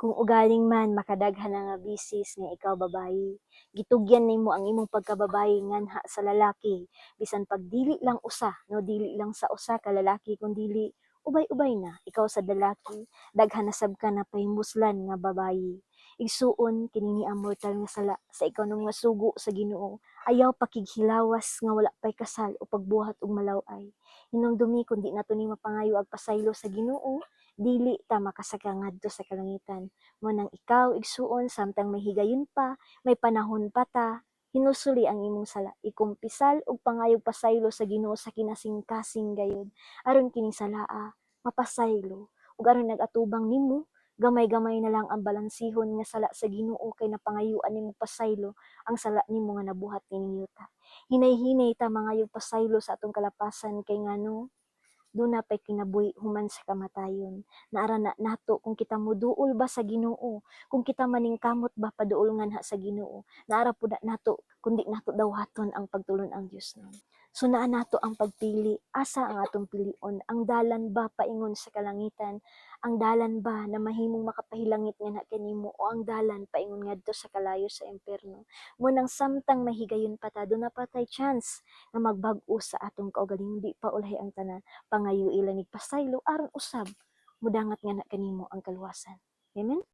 Kung ugaling man makadaghan nga bisis nga ikaw babayi, gitugyan nimo ang imong pagkababayi nganha sa lalaki, bisan pag dili lang usa, no dili lang sa usa ka lalaki kun dili ubay-ubay na ikaw sa lalaki, daghan na sab ka na pahimuslan nga babayi. Igsuon kini ang mortal nga sala sa ikaw nung nga sugo sa Ginoo. Ayaw pakighilawas nga wala pay kasal o pagbuhat og malaw-ay. Hinumdumi kun di nato ni mapangayo ag pasaylo sa Ginoo, dili ta makasaka ngadto sa kalangitan. Munang ikaw igsuon samtang may higayon pa, may panahon pa ta, hinusuli ang imong sala, ikumpisal ug pangayog pasaylo sa Ginoo sa kinasing-kasing gayud, aron kining salaa mapasaylo, ug aron nagatubang nimo, gamay-gamay na lang ang balansihon nga sala sa Ginoo kay napangayuan nimo pasaylo ang sala nimo nga nabuhat nining yuta. Hinay-hinay ta mangayog pasaylo sa atong kalapasan kay ngano duna pay kinabuhi human sa kamatayon. Naara na nato kung kita moduol ba sa Ginoo, kung kita maningkamot ba paduol nganha sa Ginoo. Naara pud nato kundi nato dawhaton ang pagtulon ang Dios nun. So naa nato ang pagpili, asa ang atong pilion, ang dalan ba paingon sa kalangitan, ang dalan ba na mahimong makapahilangit nganha kanimo o ang dalan paingon ngadto sa kalayo sa impierno. Munang samtang mahigayon pa ta, duna pa tay chance nga magbag-o sa atong kaugalingon, di pa ulahi ang tanan pangayo ila ni pasaylo aron usab mudangat nga na kanimo ang kaluwasan. Amen?